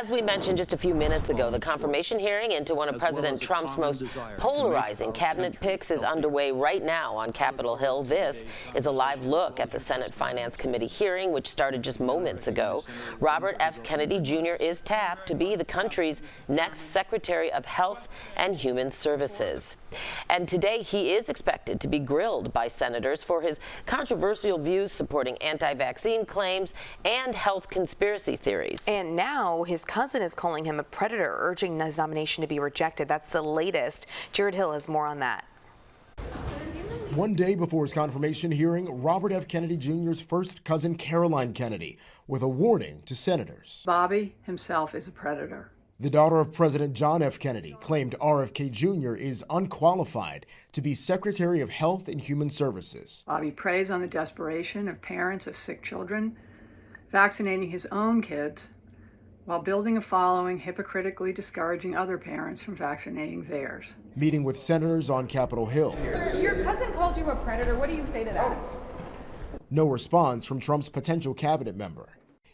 As we mentioned just a few minutes ago, the confirmation hearing into one of President Trump's most polarizing cabinet picks is underway right now on Capitol Hill. This is a live look at the Senate Finance Committee hearing, which started just moments ago. Robert F. Kennedy Jr. is tapped to be the country's next Secretary of Health and Human Services. And today he is expected to be grilled by senators for his controversial views supporting anti-vaccine claims and health conspiracy theories. And now his cousin is calling him a predator, urging his nomination to be rejected. That's the latest. Jared Hill has more on that. One day before his confirmation hearing, Robert F. Kennedy Jr.'s first cousin, Caroline Kennedy, with a warning to senators. Bobby himself is a predator. The daughter of President John F. Kennedy claimed RFK Jr. is unqualified to be Secretary of Health and Human Services. Bobby preys on the desperation of parents of sick children, vaccinating his own kids while building a following, hypocritically discouraging other parents from vaccinating theirs. Meeting with senators on Capitol Hill. Sir, your cousin called you a predator. What do you say to that? No response from Trump's potential cabinet member.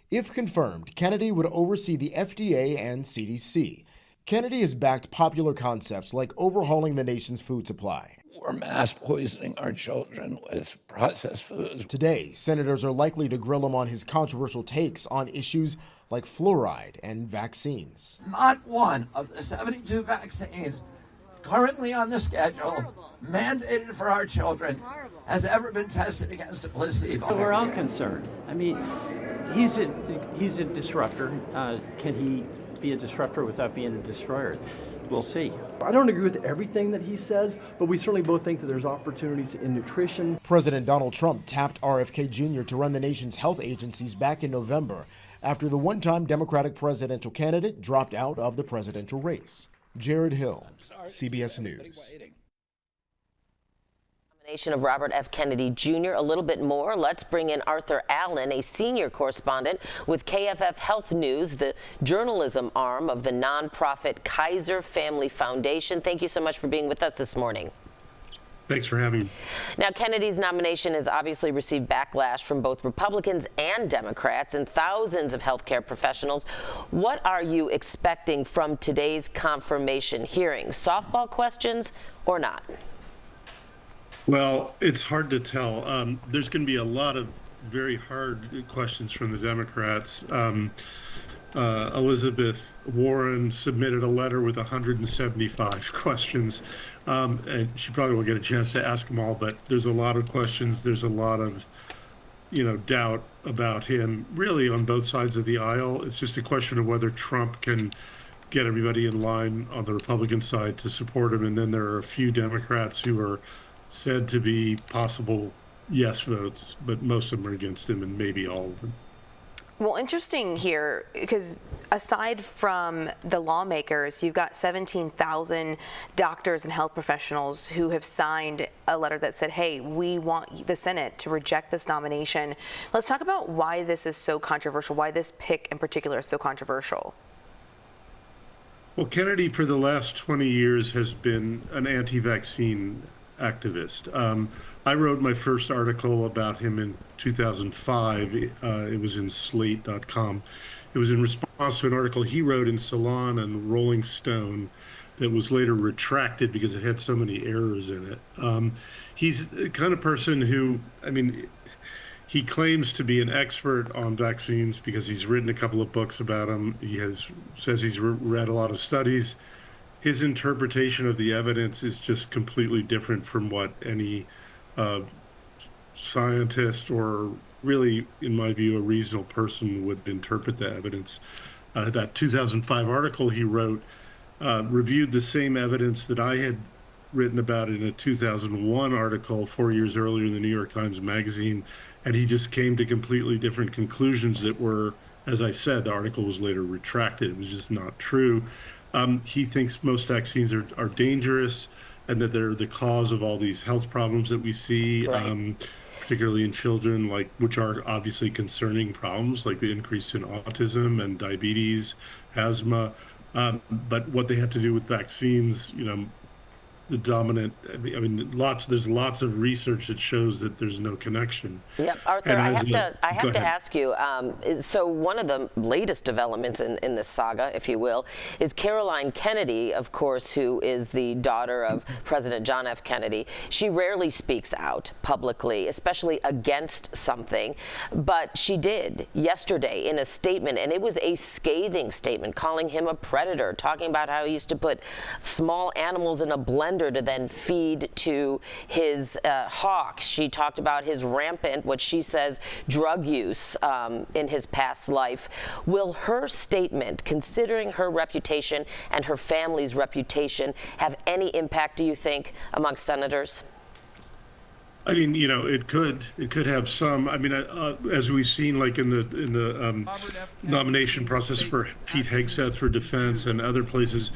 If confirmed, Kennedy would oversee the FDA and CDC. Kennedy has backed popular concepts like overhauling the nation's food supply. We're mass poisoning our children with processed foods. Today, senators are likely to grill him on his controversial takes on issues like fluoride and vaccines. Not one of the 72 vaccines currently on the schedule, mandated for our children, has ever been tested against a placebo. We're all concerned. I mean, he's a disruptor. Can he be a disruptor without being a destroyer? We'll see. I don't agree with everything that he says, but we certainly both think that there's opportunities in nutrition. President Donald Trump tapped RFK Jr. to run the nation's health agencies back in November after the one-time Democratic presidential candidate dropped out of the presidential race. Jared Hill, CBS News. Nomination of Robert F. Kennedy Jr. A little bit more. Let's bring in Arthur Allen, a senior correspondent with KFF Health News, the journalism arm of the nonprofit Kaiser Family Foundation. Thank you so much for being with us this morning. Thanks for having me. Now, Kennedy's nomination has obviously received backlash from both Republicans and Democrats and thousands of healthcare professionals. What are you expecting from today's confirmation hearing? Softball questions or not? Well, it's hard to tell. There's going to be a lot of very hard questions from the Democrats. Elizabeth Warren submitted a letter with 175 questions, and she probably won't get a chance to ask them all, but there's a lot of questions. There's a lot of, doubt about him, really on both sides of the aisle. It's just a question of whether Trump can get everybody in line on the Republican side to support him, and then there are a few Democrats who are said to be possible yes votes, but most of them are against him, and maybe all of them. Well, interesting here, because aside from the lawmakers, you've got 17,000 doctors and health professionals who have signed a letter that said, hey, we want the Senate to reject this nomination. Let's talk about why this is so controversial, why this pick in particular is so controversial. Well, Kennedy for the last 20 years has been an anti-vaccine activist. I wrote my first article about him in 2005. It was in slate.com. It was in response to an article he wrote in Salon and Rolling Stone that was later retracted because it had so many errors in it. He's the kind of person who, he claims to be an expert on vaccines because he's written a couple of books about them. Says he's read a lot of studies. His interpretation of the evidence is just completely different from what any scientist or really, in my view, a reasonable person would interpret the evidence. That 2005 article he wrote reviewed the same evidence that I had written about in a 2001 article 4 years earlier in the New York Times Magazine, and he just came to completely different conclusions that were, as I said, the article was later retracted. It was just not true. He thinks most vaccines are dangerous and that they're the cause of all these health problems that we see, right. Particularly in children, which are obviously concerning problems, like the increase in autism and diabetes, asthma. But what they have to do with vaccines, the dominant. I mean, there's lots of research that shows that there's no connection. Yep, Arthur, And I as have go to ahead. ask you, so one of the latest developments in this saga, if you will, is Caroline Kennedy, of course, who is the daughter of President John F. Kennedy. She rarely speaks out publicly, especially against something, but she did yesterday in a statement, and it was a scathing statement, calling him a predator, talking about how he used to put small animals in a blender to then feed to his hawks. She talked about his rampant, what she says, drug use in his past life. Will her statement, considering her reputation and her family's reputation, have any impact, do you think, amongst senators? I mean, it could have some. I mean, as we've seen, like in the nomination process for Pete Hegseth for defense and other places,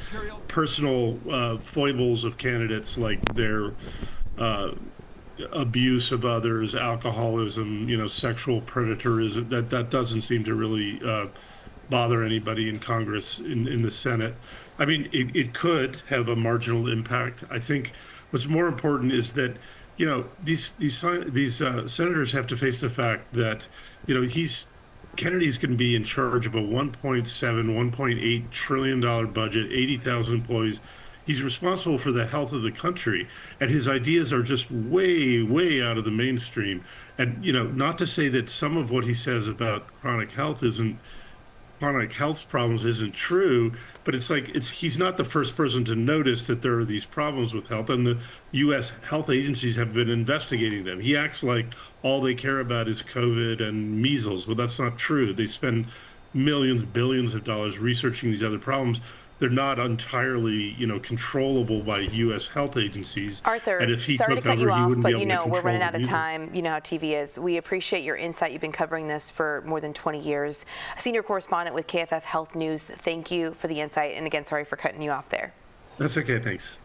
personal foibles of candidates, like their abuse of others, alcoholism, sexual predatorism, that doesn't seem to really bother anybody in Congress, in the Senate. I mean, it could have a marginal impact. I think what's more important is that these senators have to face the fact that Kennedy's going to be in charge of a $1.8 trillion budget, 80,000 employees. He's responsible for the health of the country, and his ideas are just way, way out of the mainstream. And not to say that some of what he says about chronic health problems isn't true, but he's not the first person to notice that there are these problems with health, and the U.S. health agencies have been investigating them. He acts like all they care about is COVID and measles. Well, that's not true. They spend millions, billions of dollars researching these other problems. They're not entirely, controllable by U.S. health agencies. Arthur, and if he sorry to took cut you over, he off, wouldn't but be able to we're running control out of it either. time. You know how TV is. We appreciate your insight. You've been covering this for more than 20 years. A senior correspondent with KFF Health News. Thank you for the insight. And again, sorry for cutting you off there. That's okay. Thanks.